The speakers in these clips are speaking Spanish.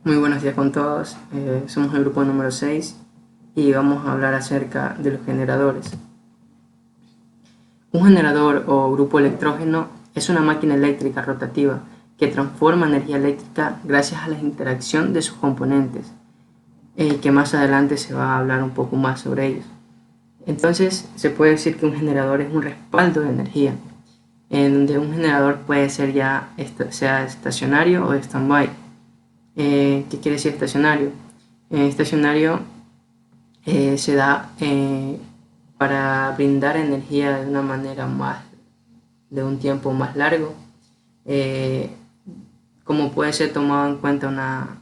Muy buenos días con todos, somos el grupo número 6 y vamos a hablar acerca de los generadores. Un generador o grupo electrógeno es una máquina eléctrica rotativa que transforma energía eléctrica gracias a la interacción de sus componentes, que más adelante se va a hablar un poco más sobre ellos. Entonces se puede decir que un generador es un respaldo de energía, en donde un generador puede ser sea estacionario o stand-by. ¿Qué quiere decir estacionario? Estacionario se da para brindar energía de una manera de un tiempo más largo, como puede ser tomado en cuenta una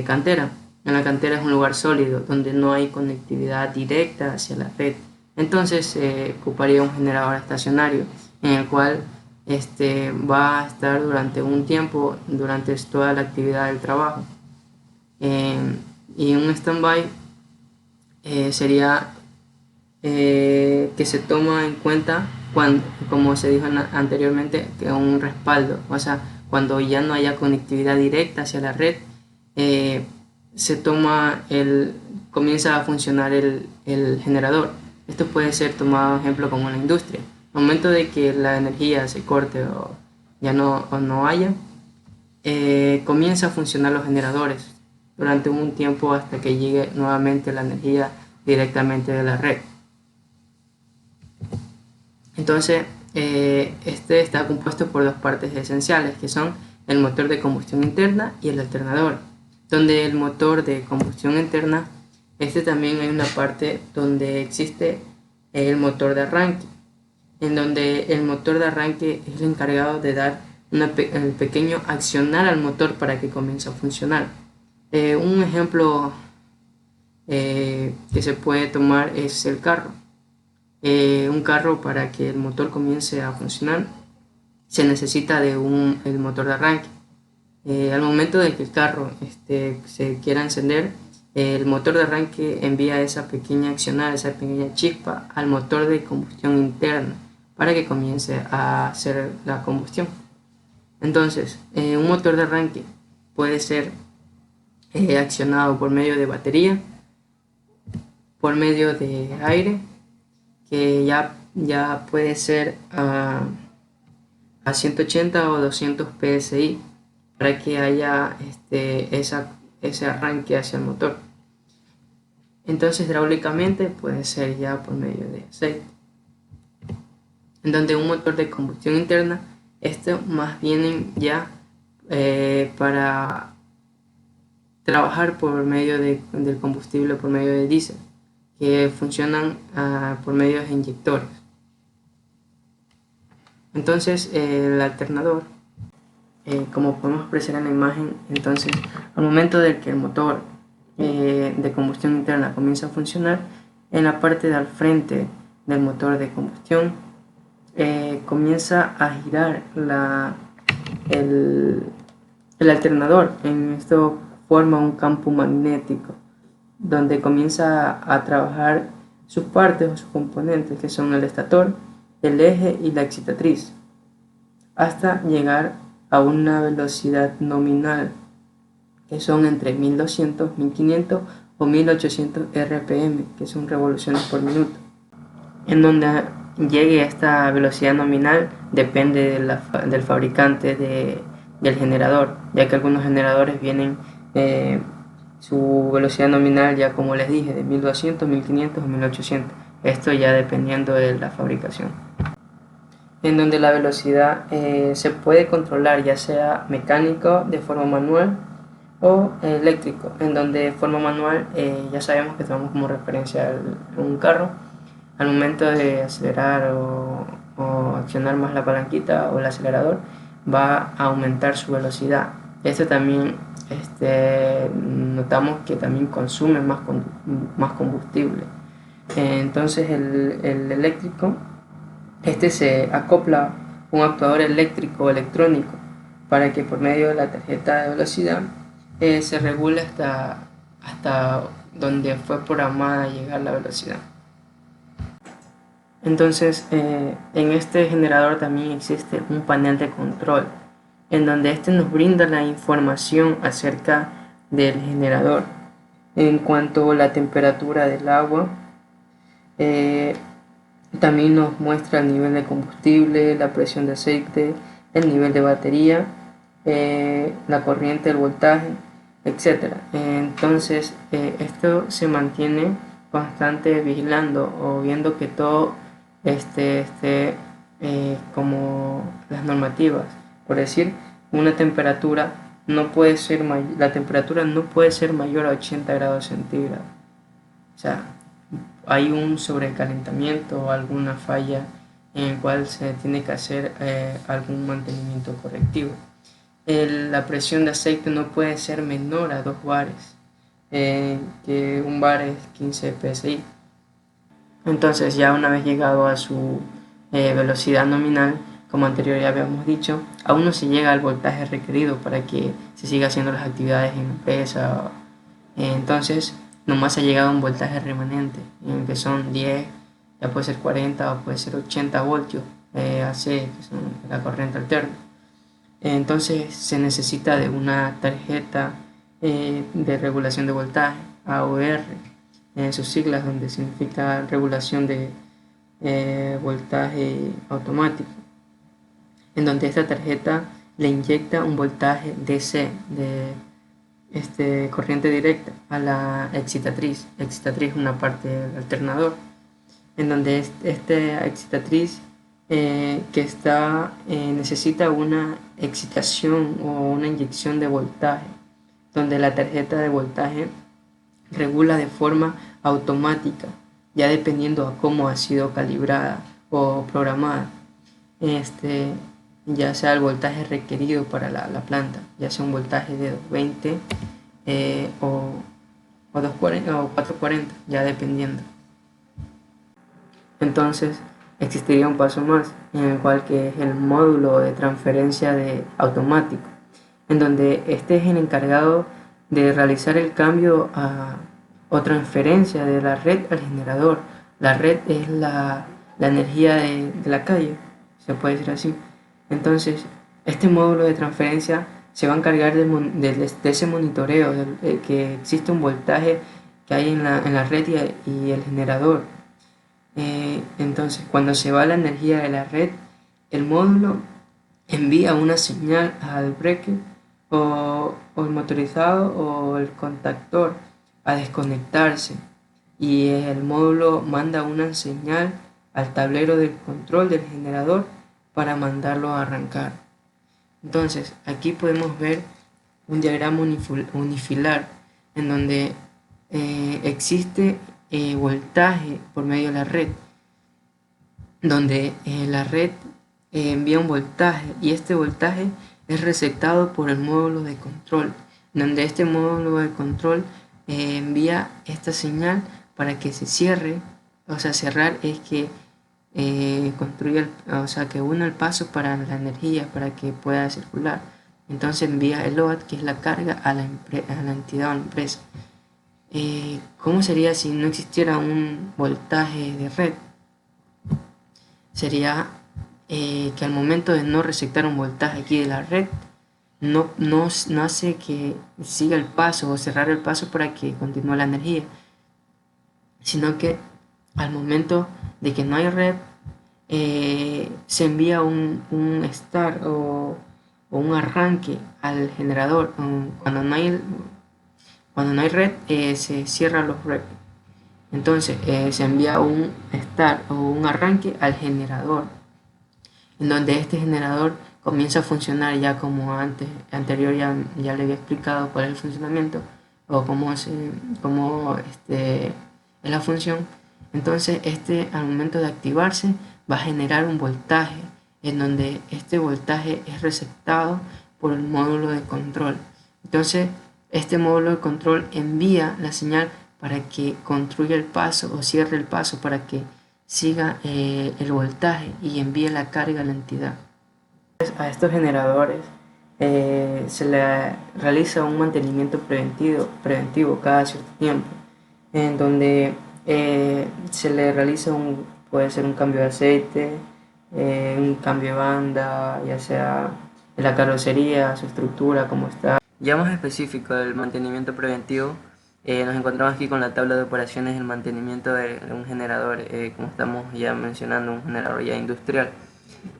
cantera. En la cantera es un lugar sólido donde no hay conectividad directa hacia la red. Entonces se ocuparía un generador estacionario en el cual va a estar durante un tiempo, durante toda la actividad del trabajo. Y un standby sería que se toma en cuenta cuando, como se dijo anteriormente, que un respaldo, o sea, cuando ya no haya conectividad directa hacia la red, comienza a funcionar el generador. Esto puede ser tomado ejemplo como en la industria. Al momento de que la energía se corte o no haya, comienza a funcionar los generadores durante un tiempo hasta que llegue nuevamente la energía directamente de la red. Entonces, este está compuesto por dos partes esenciales, que son el motor de combustión interna y el alternador. Donde el motor de combustión interna, también hay una parte donde existe el motor de arranque, en donde el motor de arranque es el encargado de dar el pequeño accionar al motor para que comience a funcionar. Un ejemplo que se puede tomar es el carro. Un carro, para que el motor comience a funcionar, se necesita de el motor de arranque. Al momento de que el carro se quiera encender, el motor de arranque envía esa pequeña accionar, esa pequeña chispa al motor de combustión interna para que comience a hacer la combustión. Entonces, un motor de arranque puede ser accionado por medio de batería, por medio de aire, que ya puede ser a 180 o 200 psi para que haya ese arranque hacia el motor. Entonces, hidráulicamente puede ser ya por medio de aceite. En donde un motor de combustión interna, más vienen ya para trabajar por medio del combustible, por medio de diésel, que funcionan por medio de inyectores. Entonces el alternador, como podemos apreciar en la imagen, entonces al momento de que el motor de combustión interna comienza a funcionar, en la parte de al frente del motor de combustión comienza a girar el alternador. En esto forma un campo magnético donde comienza a trabajar sus partes o sus componentes, que son el estator, el eje y la excitatriz, hasta llegar a una velocidad nominal que son entre 1200, 1500 o 1800 RPM, que son revoluciones por minuto. En donde llegue a esta velocidad nominal depende del fabricante del generador, ya que algunos generadores vienen su velocidad nominal, ya como les dije, de 1200, 1500 o 1800. Esto ya dependiendo de la fabricación. En donde la velocidad se puede controlar, ya sea mecánico de forma manual o eléctrico. En donde de forma manual ya sabemos que tomamos como referencia un carro. Al momento de acelerar o accionar más la palanquita o el acelerador, va a aumentar su velocidad. Esto también notamos que también consume más combustible. Entonces el eléctrico, se acopla un actuador eléctrico o electrónico para que por medio de la tarjeta de velocidad se regule hasta donde fue programada llegar la velocidad. Entonces en este generador también existe un panel de control, en donde nos brinda la información acerca del generador. En cuanto a la temperatura del agua, también nos muestra el nivel de combustible, la presión de aceite, el nivel de batería, la corriente, el voltaje, etc. Entonces esto se mantiene constante vigilando o viendo que todo esté como las normativas. Por decir, una temperatura no puede ser la temperatura no puede ser mayor a 80 grados centígrados. O sea, hay un sobrecalentamiento o alguna falla en el cual se tiene que hacer algún mantenimiento correctivo. La presión de aceite no puede ser menor a 2 bares, que un bar es 15 psi. Entonces, ya una vez llegado a su velocidad nominal, como anterior ya habíamos dicho, aún no se llega al voltaje requerido para que se siga haciendo las actividades en la empresa. Entonces, nomás ha llegado a un voltaje remanente, en que son 10, ya puede ser 40 o puede ser 80 voltios AC, que son la corriente alterna. Entonces se necesita de una tarjeta de regulación de voltaje, AOR, sus siglas, donde significa regulación de voltaje automático, en donde esta tarjeta le inyecta un voltaje DC de corriente directa a la excitatriz. Excitatriz es una parte del alternador, en donde esta excitatriz necesita una excitación o una inyección de voltaje, donde la tarjeta de voltaje regula de forma automática, ya dependiendo a cómo ha sido calibrada o programada, ya sea el voltaje requerido para la planta, ya sea un voltaje de 220 o 240 o 440, ya dependiendo. Entonces existiría un paso más, en el cual que es el módulo de transferencia automático, en donde este es el encargado de realizar el cambio o transferencia de la red al generador. La red es la energía de la calle, se puede decir así. Entonces este módulo de transferencia se va a encargar de ese monitoreo, de que existe un voltaje que hay en la red y el generador. Entonces, cuando se va la energía de la red, el módulo envía una señal al breaker o el motorizado o el contactor a desconectarse, y el módulo manda una señal al tablero de control del generador para mandarlo a arrancar. Entonces, aquí podemos ver un diagrama unifilar en donde existe voltaje por medio de la red, donde la red envía un voltaje y este voltaje es receptado por el módulo de control, donde este módulo de control envía esta señal para que se cierre. O sea, cerrar es que construya, que una el paso para la energía para que pueda circular. Entonces envía el load, que es la carga, a la entidad o la empresa. ¿Cómo sería si no existiera un voltaje de red? Sería que al momento de no receptar un voltaje aquí de la red, no hace que siga el paso o cerrar el paso para que continúe la energía, sino que al momento de que no hay red, se envía un start o un arranque al generador. Cuando no hay red, se cierran los breakers. Entonces se envía un start o un arranque al generador, en donde este generador comienza a funcionar ya como anterior ya le había explicado cuál es el funcionamiento o cómo es la función. Entonces al momento de activarse va a generar un voltaje, en donde este voltaje es receptado por el módulo de control. Entonces este módulo de control envía la señal para que construya el paso o cierre el paso para que siga el voltaje y envíe la carga a la entidad. A estos generadores se le realiza un mantenimiento preventivo cada cierto tiempo, en donde se le realiza puede ser un cambio de aceite, un cambio de banda, ya sea en la carrocería, su estructura, cómo está, Ya más específico del mantenimiento preventivo, nos encontramos aquí con la tabla de operaciones del mantenimiento de un generador, como estamos ya mencionando, un generador ya industrial.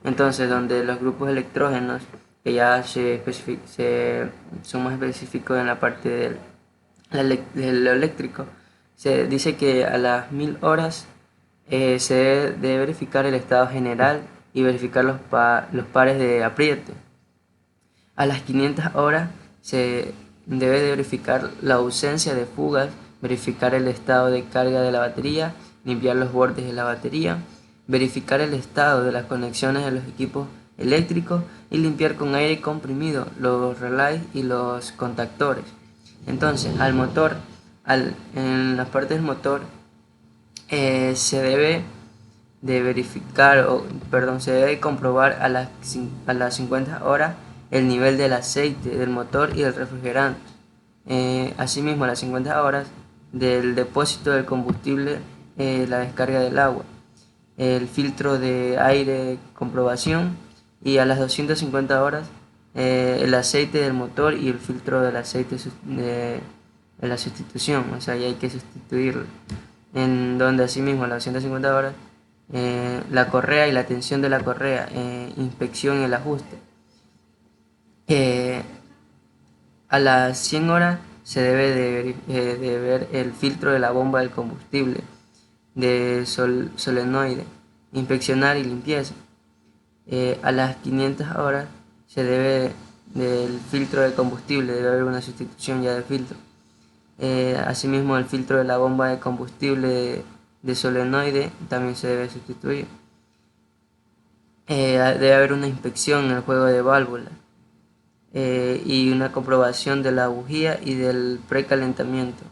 Entonces, donde los grupos electrógenos, que ya son más específicos en la parte de lo eléctrico, se dice que a las 1000 horas se debe verificar el estado general y verificar los pares de apriete. A las 500 horas se debe de verificar la ausencia de fugas, verificar el estado de carga de la batería, limpiar los bordes de la batería, verificar el estado de las conexiones de los equipos eléctricos y limpiar con aire comprimido los relays y los contactores. Entonces, al motor, en las partes del motor, se debe de verificar, se debe comprobar a las 50 horas el nivel del aceite del motor y del refrigerante. Asimismo, a las 50 horas del depósito del combustible, la descarga del agua, el filtro de aire comprobación, y a las 250 horas el aceite del motor y el filtro del aceite de la sustitución, o sea, ya hay que sustituirlo. En donde asimismo a las 250 horas la correa y la tensión de la correa, inspección y el ajuste. A las 100 horas se debe de ver el filtro de la bomba del combustible de solenoide, inspeccionar y limpieza. A las 500 horas se debe del filtro de combustible, debe haber una sustitución ya de filtro. Asimismo, el filtro de la bomba de combustible de solenoide también se debe sustituir. Debe haber una inspección en el juego de válvulas y una comprobación de la bujía y del precalentamiento.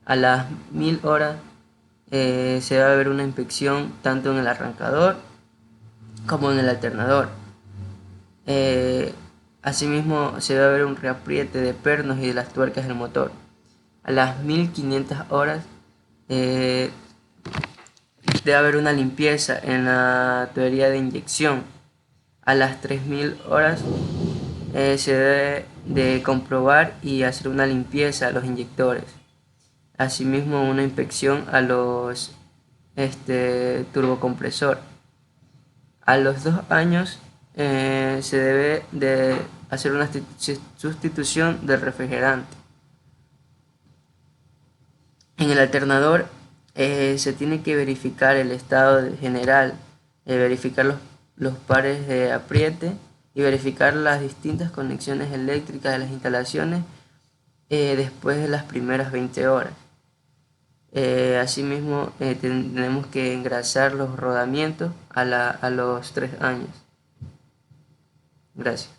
A las 1000 horas se debe haber una inspección tanto en el arrancador como en el alternador. Asimismo, se debe haber un reapriete de pernos y de las tuercas del motor. A las 1500 horas debe haber una limpieza en la tubería de inyección. A las 3000 horas se debe de comprobar y hacer una limpieza a los inyectores. Asimismo, una inspección a los turbocompresor. A los 2 años se debe de hacer una sustitución del refrigerante. En el alternador se tiene que verificar el estado general, verificar los pares de apriete y verificar las distintas conexiones eléctricas de las instalaciones después de las primeras 20 horas. Asimismo, tenemos que engrasar los rodamientos a los 3 años. Gracias.